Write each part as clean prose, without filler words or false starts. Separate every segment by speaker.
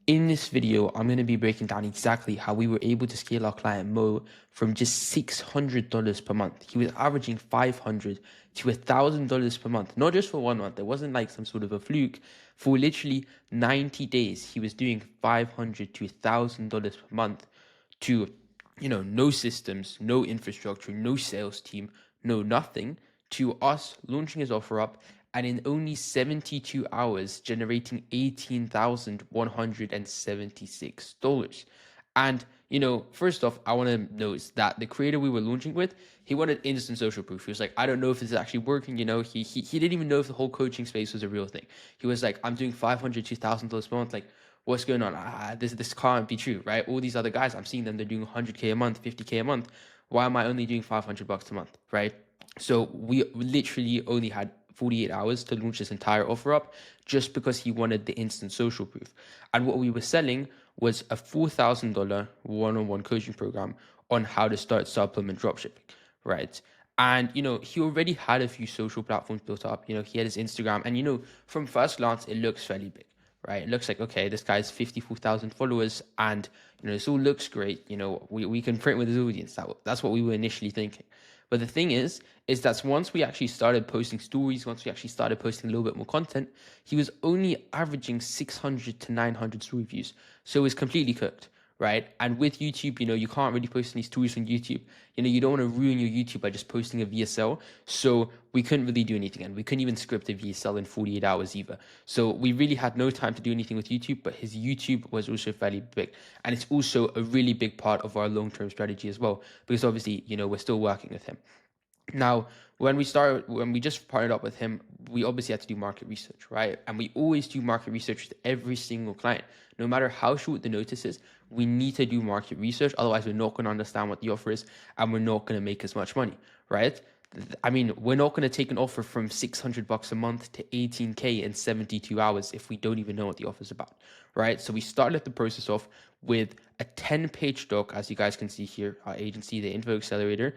Speaker 1: In this video, I'm going to be breaking down exactly how we were able to scale our client Mo from just $600 per month. He was averaging $500 to $1,000 per month, not just for 1 month. It wasn't like some sort of a fluke. For literally 90 days, he was doing $500 to $1,000 per month to, no systems, no infrastructure, no sales team, no nothing, to us launching his offer up and in only 72 hours generating $18,176. And, first off, I want to note that the creator we were launching with, he wanted instant social proof. He was like, I don't know if this is actually working. He didn't even know if the whole coaching space was a real thing. He was like, I'm doing $500 to $1,000 per month. Like, what's going on? This can't be true, right? All these other guys, I'm seeing them, they're doing 100K a month, 50K a month. Why am I only doing $500 a month, right? So we literally only had 48 hours to launch this entire offer up just because he wanted the instant social proof. And what we were selling was a $4,000 one-on-one coaching program on how to start supplement dropshipping, right? And, he already had a few social platforms built up. He had his Instagram and, from first glance, it looks fairly big, right? It looks like, okay, this guy's 54,000 followers and, this all looks great. We can print with his audience. That's what we were initially thinking. But the thing is that once we actually started posting stories, once we actually started posting a little bit more content, he was only averaging 600 to 900 story views. So it was completely cooked, right? And with YouTube, you can't really post any stories on YouTube. You don't want to ruin your YouTube by just posting a VSL. So we couldn't really do anything. And we couldn't even script a VSL in 48 hours either. So we really had no time to do anything with YouTube, but his YouTube was also fairly big. And it's also a really big part of our long-term strategy as well, because obviously, we're still working with him. Now, when we just partnered up with him, we obviously had to do market research, right? And we always do market research with every single client. No matter how short the notice is, we need to do market research. Otherwise, we're not going to understand what the offer is and we're not going to make as much money, right? I mean, we're not going to take an offer from $600 a month to 18K in 72 hours if we don't even know what the offer is about, right? So we started the process off with a 10-page doc, as you guys can see here, our agency, the Info Accelerator,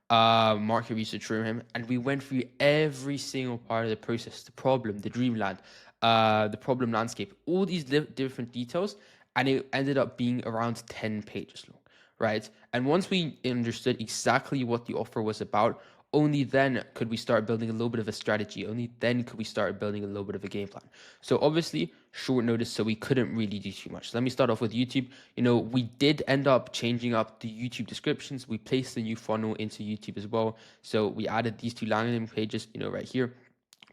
Speaker 1: market research from him, and we went through every single part of the process, the problem, the dreamland, the problem landscape, all these different details, and it ended up being around 10 pages long, right? And once we understood exactly what the offer was about, only then could we start building a little bit of a strategy. Only then could we start building a little bit of a game plan. So obviously, short notice, so we couldn't really do too much. So let me start off with YouTube. We did end up changing up the YouTube descriptions. We placed a new funnel into YouTube as well. So we added these two landing pages, right here.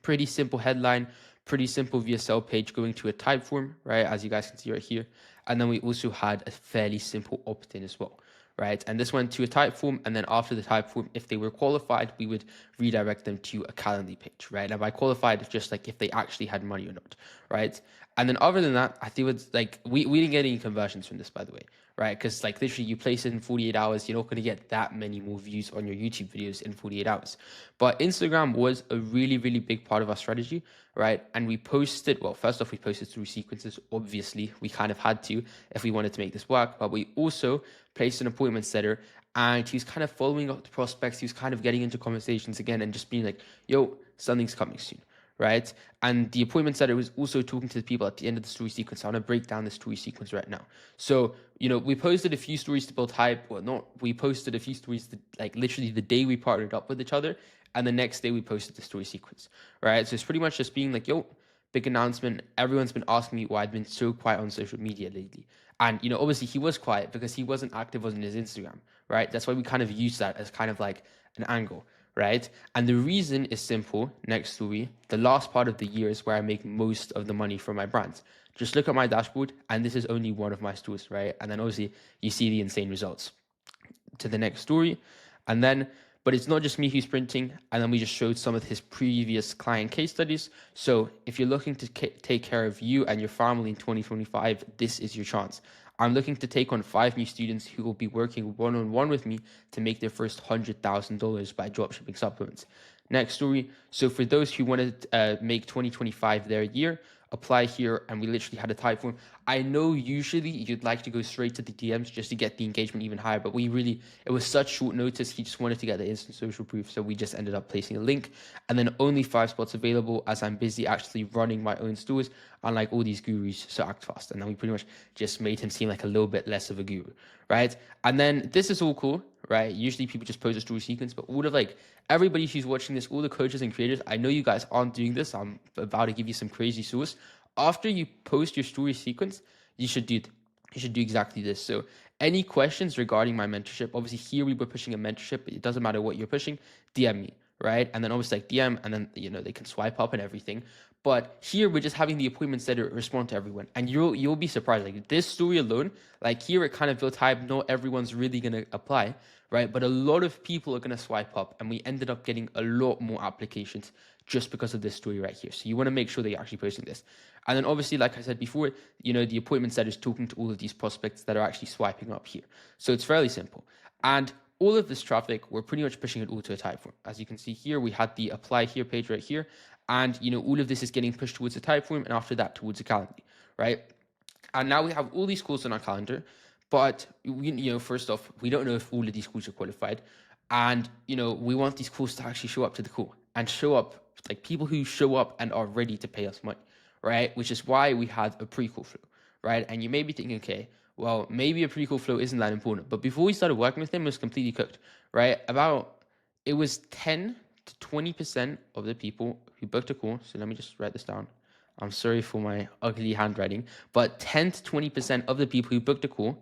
Speaker 1: Pretty simple headline, pretty simple VSL page going to a type form, right? As you guys can see right here. And then we also had a fairly simple opt-in as well, right? And this went to a type form. And then after the type form, if they were qualified, we would redirect them to a Calendly page, right? And by qualified, it's just like if they actually had money or not, right? And then other than that, I think it's like, we didn't get any conversions from this, by the way, right? Because like literally you place it in 48 hours, you're not going to get that many more views on your YouTube videos in 48 hours. But Instagram was a really, really big part of our strategy, right? And we posted, well, first off, we posted through sequences. Obviously, we kind of had to if we wanted to make this work, but we also placed an appointment setter and he was kind of following up the prospects. He was kind of getting into conversations again and just being like, yo, something's coming soon, right? And the appointment setter was also talking to the people at the end of the story sequence. I want to break down the story sequence right now. So, we posted a few stories to build hype. Well, not, we posted a few stories that, like literally the day we partnered up with each other. And the next day we posted the story sequence, right? So it's pretty much just being like, yo, big announcement. Everyone's been asking me why I've been so quiet on social media lately. And, obviously he was quiet because he wasn't active on his Instagram, right? That's why we kind of use that as kind of like an angle, right? And the reason is simple. Next story. The last part of the year is where I make most of the money from my brands. Just look at my dashboard and this is only one of my stores, right? And then obviously you see the insane results. To the next story. And then, but it's not just me who's printing. And then we just showed some of his previous client case studies. So if you're looking to take care of you and your family in 2025, this is your chance. I'm looking to take on 5 new students who will be working one-on-one with me to make their first $100,000 by dropshipping supplements. Next story. So for those who want to make 2025 their year, apply here, and we literally had a type form. I know usually you'd like to go straight to the DMs just to get the engagement even higher, but it was such short notice, he just wanted to get the instant social proof, so we just ended up placing a link, and then only 5 spots available as I'm busy actually running my own stores, unlike all these gurus, so act fast. And then we pretty much just made him seem like a little bit less of a guru, right? And then this is all cool, right? Usually people just post a story sequence, but all of like everybody who's watching this, all the coaches and creators, I know you guys aren't doing this. I'm about to give you some crazy source. After you post your story sequence, you should do exactly this. So any questions regarding my mentorship, obviously here we were pushing a mentorship, but it doesn't matter what you're pushing, DM me, right? And then obviously like DM, and then they can swipe up and everything. But here we're just having the appointment setter respond to everyone, and you'll be surprised. Like this story alone, like here it kind of built hype. Not everyone's really gonna apply, right? But a lot of people are gonna swipe up, and we ended up getting a lot more applications just because of this story right here. So you want to make sure that you're actually posting this. And then obviously, like I said before, the appointment setter is talking to all of these prospects that are actually swiping up here. So it's fairly simple. And all of this traffic, we're pretty much pushing it all to a type form. As you can see here, we had the apply here page right here. And, all of this is getting pushed towards a type form, and after that towards a calendar, right? And now we have all these calls on our calendar, but first off, we don't know if all of these calls are qualified, and we want these calls to actually show up to the call and show up like people who show up and are ready to pay us money, right? Which is why we had a pre-call flow, right? And you may be thinking, okay, well, maybe a pre-call flow isn't that important, but before we started working with him, it was completely cooked, right? It was 10 to 20% of the people who booked a call. So let me just write this down. I'm sorry for my ugly handwriting, but 10 to 20% of the people who booked a call,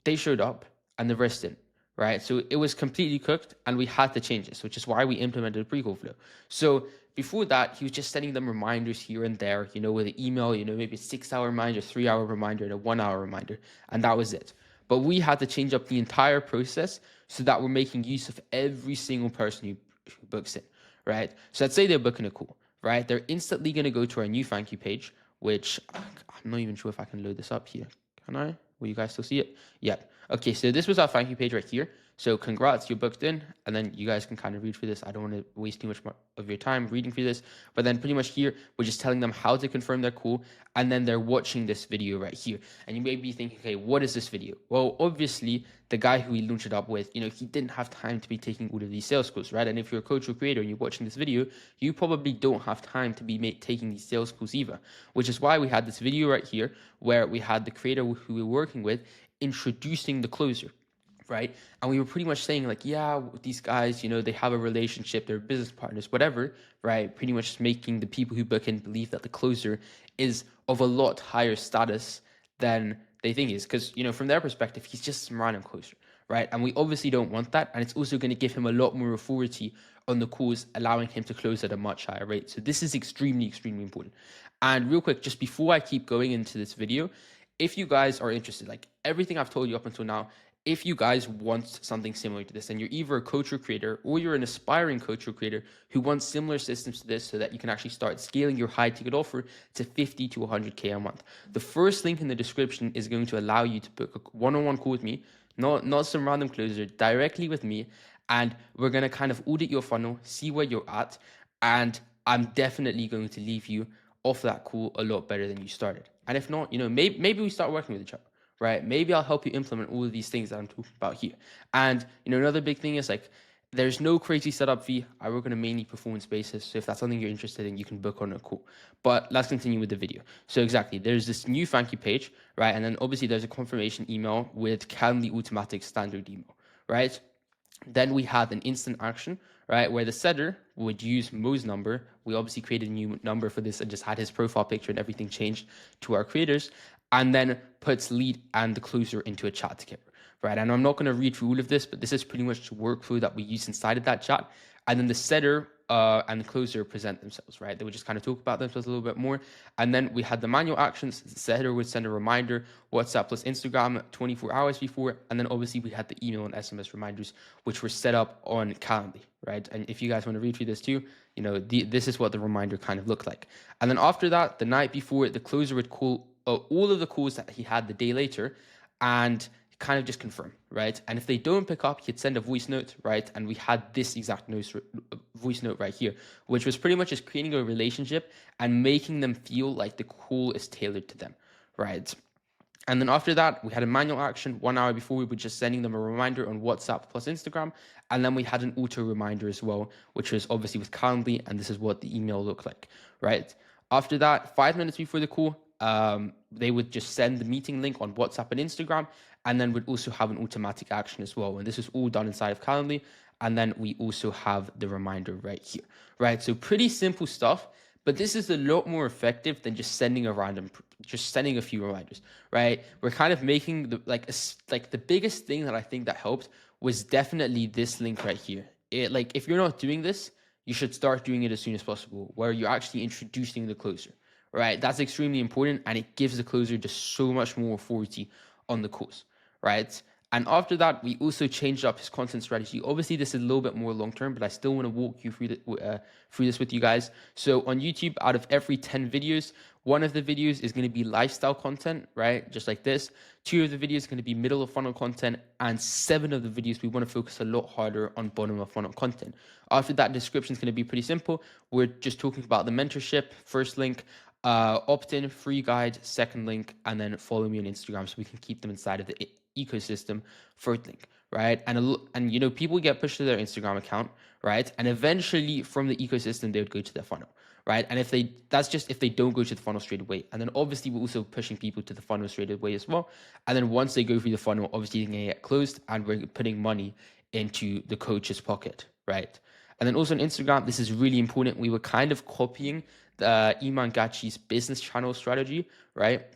Speaker 1: they showed up and the rest didn't, right? So it was completely cooked, and we had to change this, which is why we implemented a pre-call flow. So before that, he was just sending them reminders here and there, with an email, maybe a 6-hour reminder, 3-hour reminder, and a 1-hour reminder, and that was it. But we had to change up the entire process so that we're making use of every single person who books in, right? So let's say they're booking a call, right? They're instantly going to go to our new thank you page, which I'm not even sure if I can load this up here. Can I? Will you guys still see it? Yeah. Okay, so this was our thank you page right here. So congrats, you're booked in, and then you guys can kind of read through this. I don't want to waste too much of your time reading through this, but then pretty much here, we're just telling them how to confirm their call, and then they're watching this video right here. And you may be thinking, okay, what is this video? Well, obviously, the guy who we launched it up with, he didn't have time to be taking all of these sales calls, right? And if you're a coach or creator and you're watching this video, you probably don't have time to be taking these sales calls either, which is why we had this video right here where we had the creator who we were working with introducing the closer, right? And we were pretty much saying like, yeah, these guys, they have a relationship, they're business partners, whatever, right? Pretty much making the people who book in believe that the closer is of a lot higher status than they think he is. Because, from their perspective, he's just some random closer, right? And we obviously don't want that. And it's also going to give him a lot more authority on the calls, allowing him to close at a much higher rate. So this is extremely, extremely important. And real quick, just before I keep going into this video, if you guys are interested, like everything I've told you up until now, if you guys want something similar to this, and you're either a coach or creator, or you're an aspiring coach or creator who wants similar systems to this so that you can actually start scaling your high ticket offer to 50 to 100K a month, the first link in the description is going to allow you to book a one-on-one call with me, not some random closer, directly with me. And we're going to kind of audit your funnel, see where you're at. And I'm definitely going to leave you off that call a lot better than you started. And if not, maybe we start working with each other, right? Maybe I'll help you implement all of these things that I'm talking about here. And, another big thing is like, there's no crazy setup fee. I work on a mainly performance basis. So if that's something you're interested in, you can book on a call. But let's continue with the video. So exactly, there's this new thank you page, right? And then obviously there's a confirmation email with Calendly automatic standard email, right? Then we had an instant action, right, where the setter would use Mo's number. We obviously created a new number for this and just had his profile picture and everything changed to our creators, and then puts lead and the closer into a chat together, right? And I'm not going to read through all of this, but this is pretty much the workflow that we use inside of that chat. And then the setter and the closer present themselves, right? They would just kind of talk about themselves a little bit more. And then we had the manual actions. The setter would send a reminder, WhatsApp plus Instagram 24 hours before. And then obviously we had the email and SMS reminders, which were set up on Calendly, right? And if you guys want to read through this too, this is what the reminder kind of looked like. And then after that, the night before, the closer would call all of the calls that he had the day later, and kind of just confirm, right? And if they don't pick up, he'd send a voice note, right? And we had this exact voice note right here, which was pretty much just creating a relationship and making them feel like the call is tailored to them, right? And then after that, we had a manual action 1 hour before. We were just sending them a reminder on WhatsApp plus Instagram. And then we had an auto reminder as well, which was obviously with Calendly. And this is what the email looked like, right? After that, 5 minutes before the call, they would just send the meeting link on WhatsApp and Instagram. And then we'd also have an automatic action as well. And this is all done inside of Calendly. And then we also have the reminder right here, right? So pretty simple stuff. But this is a lot more effective than just sending a few reminders, right? We're kind of making the biggest thing that I think that helped was definitely this link right here. If you're not doing this, you should start doing it as soon as possible, where you're actually introducing the closer, right? That's extremely important, and it gives the closer just so much more authority on the course, right? And after that, we also changed up his content strategy. Obviously, this is a little bit more long term, but I still want to walk you through this with you guys. So on YouTube, out of every 10 videos, one of the videos is going to be lifestyle content, right? Just like this. 2 of the videos are going to be middle of funnel content, and 7 of the videos we want to focus a lot harder on bottom of funnel content. After that, description is going to be pretty simple. We're just talking about the mentorship, first link, opt-in, free guide, second link, and then follow me on Instagram so we can keep them inside of the ecosystem, third link, right? And people get pushed to their Instagram account, right? And eventually from the ecosystem, they would go to their funnel, right? And if they don't go to the funnel straight away. And then obviously we're also pushing people to the funnel straight away as well. And then once they go through the funnel, obviously they're gonna get closed, and we're putting money into the coach's pocket, right? And then also on Instagram, this is really important. We were kind of copying the Iman Gachi's business channel strategy, right?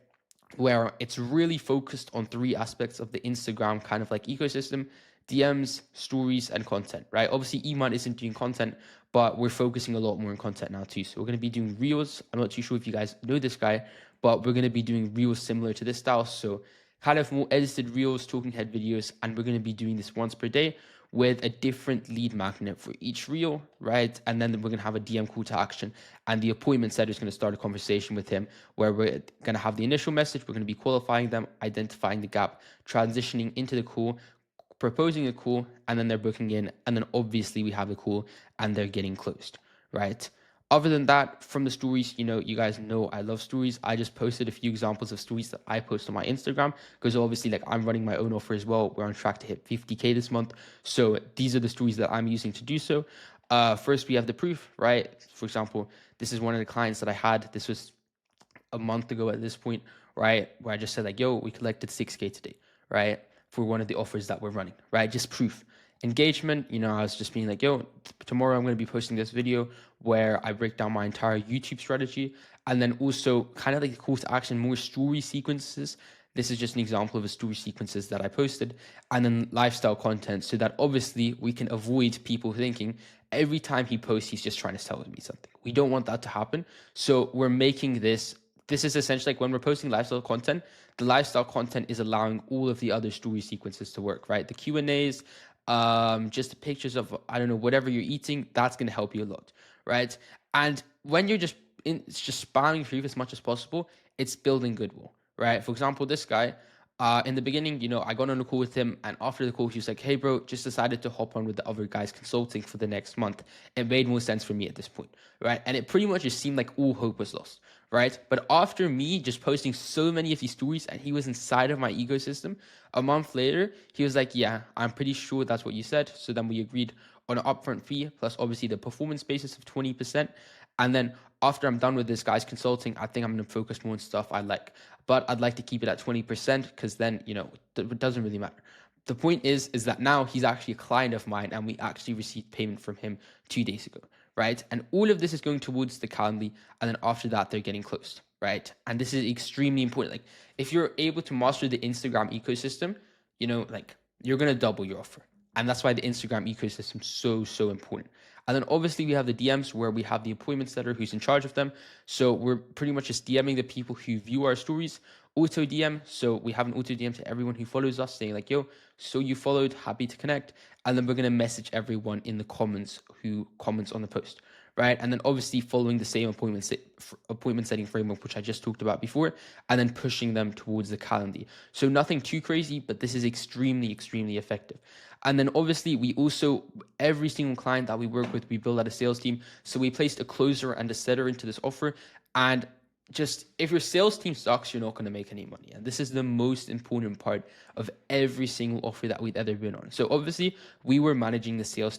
Speaker 1: Where it's really focused on 3 aspects of the Instagram kind of like ecosystem: DMs, stories, and content, right? Obviously, Iman isn't doing content, but we're focusing a lot more on content now too. So we're going to be doing reels. I'm not too sure if you guys know this guy, but we're going to be doing reels similar to this style. So kind of more edited reels, talking head videos, and we're going to be doing this once per day with a different lead magnet for each reel, right? And then we're going to have a DM call to action, and the appointment setter is going to start a conversation with him where we're going to have the initial message, we're going to be qualifying them, identifying the gap, transitioning into the call, proposing a call, and then they're booking in, and then obviously we have a call and they're getting closed, right? Other than that, from the stories, you guys know I love stories. I just posted a few examples of stories that I post on my Instagram, because obviously, like, I'm running my own offer as well. We're on track to hit 50K this month. So these are the stories that I'm using to do so. First, we have the proof, right? For example, this is one of the clients that I had. This was a month ago at this point, right? Where I just said, like, yo, we collected 6K today, right? For one of the offers that we're running, right? Just proof. Engagement, I was just being like, yo, tomorrow I'm going to be posting this video where I break down my entire YouTube strategy. And then also kind of like the call to action, more story sequences. This is just an example of a story sequences that I posted. And then lifestyle content, so that obviously we can avoid people thinking every time he posts, he's just trying to sell me something. We don't want that to happen. So we're making this is essentially like when we're posting lifestyle content, the lifestyle content is allowing all of the other story sequences to work, right? The Q&As, just the pictures of, I don't know, whatever you're eating, that's going to help you a lot, right? And when you're it's just spamming through as much as possible, it's building goodwill, right? For example, this guy, in the beginning, I got on a call with him, and after the call, he was like, hey, bro, just decided to hop on with the other guys consulting for the next month. It made more sense for me at this point, right? And it pretty much just seemed like all hope was lost, right? But after me just posting so many of these stories, and he was inside of my ecosystem, a month later, he was like, yeah, I'm pretty sure that's what you said. So then we agreed on an upfront fee, plus obviously the performance basis of 20%. And then after I'm done with this guy's consulting, I think I'm going to focus more on stuff I like. But I'd like to keep it at 20%, because then, it doesn't really matter. The point is that now he's actually a client of mine, and we actually received payment from him 2 days ago, right? And all of this is going towards the Calendly, and then after that, they're getting closed, right? And this is extremely important. Like, if you're able to master the Instagram ecosystem, you're going to double your offer. And that's why the Instagram ecosystem is so, so important. And then obviously we have the DMs, where we have the appointment setter who's in charge of them. So we're pretty much just DMing the people who view our stories. Auto DM. So we have an auto DM to everyone who follows us, saying like, yo, so you followed, happy to connect. And then we're going to message everyone in the comments who comments on the post, right? And then obviously following the same appointment setting framework, which I just talked about before, and then pushing them towards the calendar. So nothing too crazy, but this is extremely, extremely effective. And then obviously we also, every single client that we work with, we build out a sales team. So we placed a closer and a setter into this offer. And just if your sales team sucks, you're not going to make any money. And this is the most important part of every single offer that we've ever been on. So obviously we were managing the sales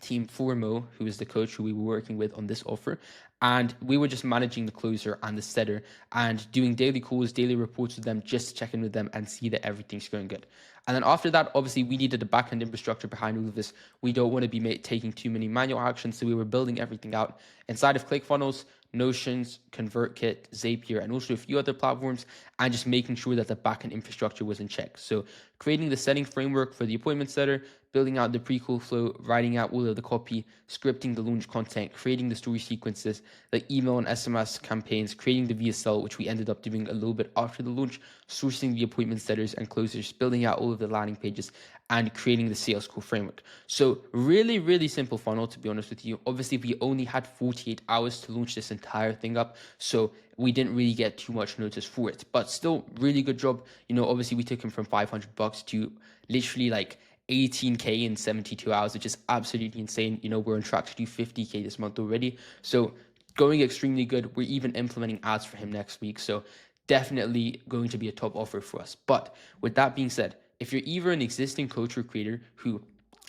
Speaker 1: team for Mo, who is the coach who we were working with on this offer. And we were just managing the closer and the setter and doing daily calls, daily reports with them, just checking with them and see that everything's going good. And then after that, obviously, we needed a backend infrastructure behind all of this. We don't want to be taking too many manual actions, so we were building everything out inside of ClickFunnels, Notions, ConvertKit, Zapier, and also a few other platforms, and just making sure that the backend infrastructure was in check. So creating the setting framework for the appointment setter, building out the pre-call flow, writing out all of the copy, scripting the launch content, creating the story sequences, the email and SMS campaigns, creating the VSL, which we ended up doing a little bit after the launch, sourcing the appointment setters and closers, building out all of the landing pages, and creating the sales call framework. So really, really simple funnel, to be honest with you. Obviously, we only had 48 hours to launch this entire thing up, so we didn't really get too much notice for it, but still really good job. Obviously we took him from $500 to literally like 18K in 72 hours, which is absolutely insane. We're on track to do 50K this month already. So going extremely good. We're even implementing ads for him next week. So definitely going to be a top offer for us. But with that being said, if you're either an existing coach or creator who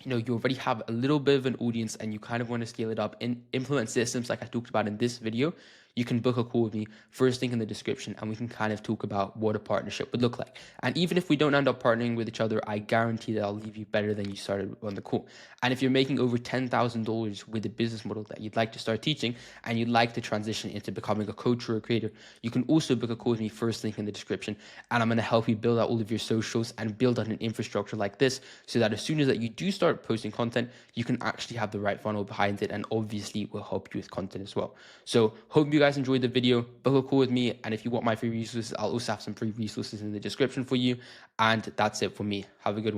Speaker 1: you already have a little bit of an audience and you kind of want to scale it up and implement systems like I talked about in this video, you can book a call with me, first link in the description, and we can kind of talk about what a partnership would look like. And even if we don't end up partnering with each other, I guarantee that I'll leave you better than you started on the call. And if you're making over $10,000 with a business model that you'd like to start teaching and you'd like to transition into becoming a coach or a creator, you can also book a call with me, first link in the description, and I'm going to help you build out all of your socials and build out an infrastructure like this so that as soon as that you do start posting content, you can actually have the right funnel behind it, and obviously will help you with content as well. So hope you guys enjoyed the video. Book a call with me, and if you want my free resources, I'll also have some free resources in the description for you. And that's it for me. Have a good one.